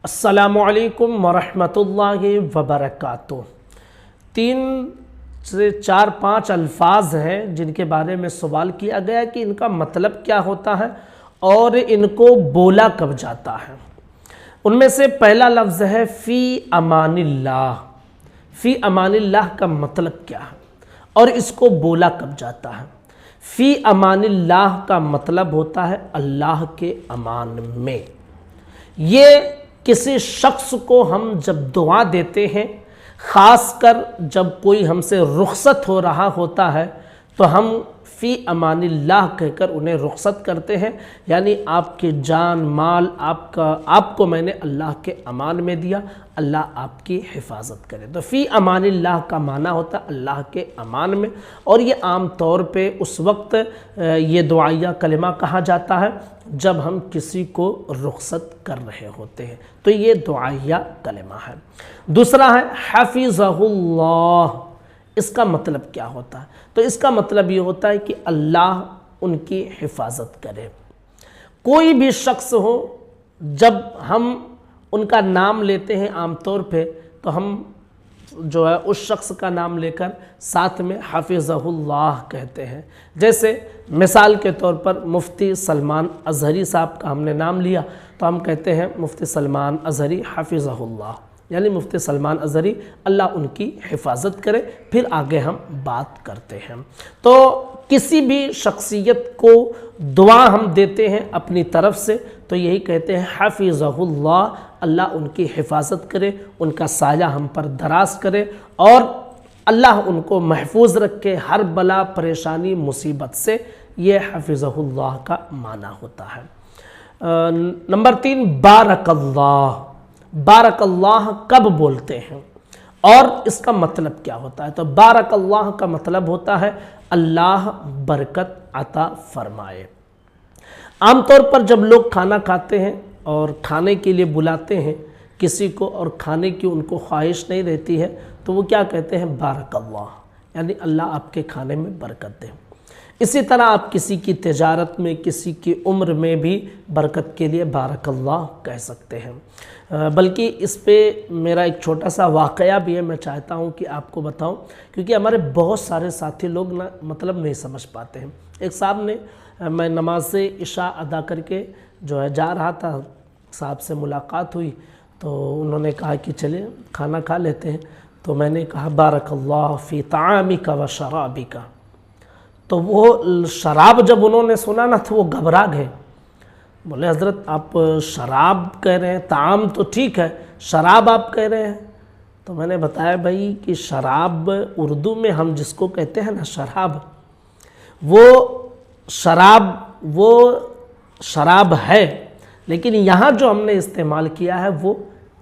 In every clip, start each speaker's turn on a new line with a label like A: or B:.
A: अस्सलामुअलैकुम वरहमतुल्लाहि वबरकातुह। 3 से 4-5 अल्फाज हैं जिनके बारे में सवाल किया गया कि इनका मतलब क्या होता है और इनको बोला कब जाता है। उनमें से पहला लफ्ज़ है फ़ी अमानिल्लाह। फ़ी अमानिल्लाह का मतलब क्या है और इसको बोला कब जाता है। फ़ी अमानिल्लाह का मतलब होता है अल्लाह के अमान में। ये किसी शख्स को हम जब दुआ देते हैं, ख़ासकर जब कोई हमसे रुखसत हो रहा होता है तो हम फ़ी अमानिल्लाह कहकर उन्हें रुखसत करते हैं, यानी आपके जान माल आपको मैंने अल्लाह के अमान में दिया, अल्लाह आपकी हिफाजत करे। तो फ़ी अमानिल्लाह का माना होता है अल्लाह के अमान में। और ये आम तौर पे उस वक्त ये दुआया कलिमा कहा जाता है जब हम किसी को रुखसत कर रहे होते हैं, तो ये दुआया कलिमा है। दूसरा है हफ़िज़हुल्लाह। इसका मतलब क्या होता है? तो इसका मतलब ये होता है कि अल्लाह उनकी हिफाजत करे। कोई भी शख्स हो, जब हम उनका नाम लेते हैं आमतौर पे तो हम जो है उस शख्स का नाम लेकर साथ में हफ़िज़हुल्लाह कहते हैं। जैसे मिसाल के तौर पर मुफ्ती सलमान अज़हरी साहब का हमने नाम लिया तो हम कहते हैं मुफ्ती सलमान अज़हरी हफ़िज़हुल्लाह, यानी मुफ्ती सलमान अज़हरी अल्लाह उनकी हिफाजत करे। फिर आगे हम बात करते हैं। तो किसी भी शख्सियत को दुआ हम देते हैं अपनी तरफ से तो यही कहते हैं हफ़िज़हुल्लाह, अल्लाह उनकी हिफाजत करे, उनका साया हम पर दराज करे और अल्लाह उनको महफूज रखे हर बला परेशानी मुसीबत से। ये हफ़िज़हुल्लाह का माना होता है। नंबर 3 बारकल्लाह। बारकल्लाह कब बोलते हैं और इसका मतलब क्या होता है? तो बारकल्लाह का मतलब होता है अल्लाह बरकत अता फरमाए। आमतौर पर जब लोग खाना खाते हैं और खाने के लिए बुलाते हैं किसी को और खाने की उनको ख्वाहिश नहीं रहती है तो वो क्या कहते हैं? बारकल्लाह, यानी अल्लाह आपके खाने में बरकत दे। इसी तरह आप किसी की तिजारत में, किसी की उम्र में भी बरकत के लिए बारकल्लाह कह सकते हैं। बल्कि इस पे मेरा एक छोटा सा वाक़या भी है, मैं चाहता हूँ कि आपको बताऊँ, क्योंकि हमारे बहुत सारे साथी लोग ना मतलब नहीं समझ पाते हैं। एक साहब ने, मैं नमाज इशा अदा करके जो है जा रहा था, साहब से मुलाकात हुई तो उन्होंने कहा कि चलिए खाना खा लेते हैं। तो मैंने कहा बारकल्लाह फ़ी तामिका व शराबिका। तो वो शराब जब उन्होंने सुना ना तो वो घबरा गए। बोले हज़रत आप शराब कह रहे हैं, ताम तो ठीक है, शराब आप कह रहे हैं। तो मैंने बताया भाई कि शराब उर्दू में हम जिसको कहते हैं ना शराब, वो शराब है, लेकिन यहाँ जो हमने इस्तेमाल किया है वो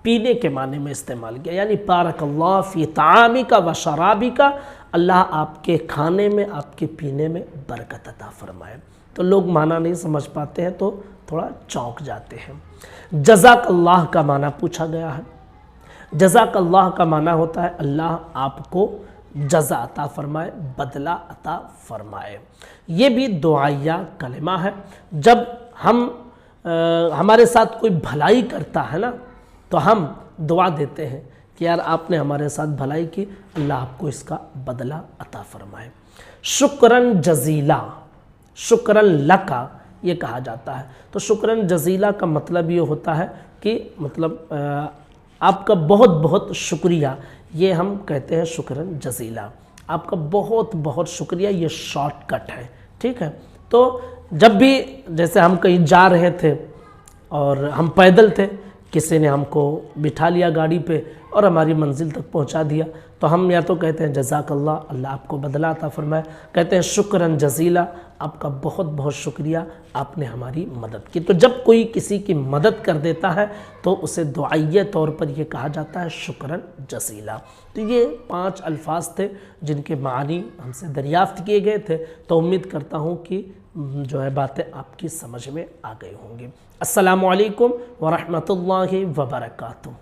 A: पीने के माने में इस्तेमाल किया, यानी बारकल्लाह फ़ी तामिका व शराबिका, अल्लाह आपके खाने में आपके पीने में बरकत अता फरमाए। तो लोग माना नहीं समझ पाते हैं तो थोड़ा चौंक जाते हैं। जज़ाकल्लाह का माना पूछा गया है। जज़ाकल्लाह का माना होता है अल्लाह आपको जज़ा अता फरमाए, बदला अता फरमाए। ये भी दुआया कलिमा है। जब हम हमारे साथ कोई भलाई करता है ना तो हम दुआ देते हैं कि यार आपने हमारे साथ भलाई की, अल्लाह आपको इसका बदला अता फरमाए। शुक्रन जज़ीला, शुक्रन लका ये कहा जाता है। तो शुक्रन जज़ीला का मतलब ये होता है कि मतलब आपका बहुत बहुत शुक्रिया, ये हम कहते हैं शुक्रन जज़ीला, आपका बहुत बहुत शुक्रिया। ये शॉर्टकट है, ठीक है। तो जब भी जैसे हम कहीं जा रहे थे और हम पैदल थे, किसी ने हमको बिठा लिया गाड़ी पे और हमारी मंजिल तक पहुंचा दिया, तो हम या तो कहते हैं जज़ाकल्लाह, अल्लाह आपको बदला अता फरमाए, कहते हैं शुक्रन जज़ीला, आपका बहुत बहुत शुक्रिया, आपने हमारी मदद की। तो जब कोई किसी की मदद कर देता है तो उसे दुआइया तौर पर यह कहा जाता है शुक्रन जज़ीला। तो ये 5 अल्फाज थे जिनके मानी हमसे दरियाफ़्त किए गए थे। तो उम्मीद करता हूँ कि जो है बातें आपकी समझ में आ गई होंगी। अस्सलामु अलैकुम व रहमतुल्लाहि व बरकातुहू।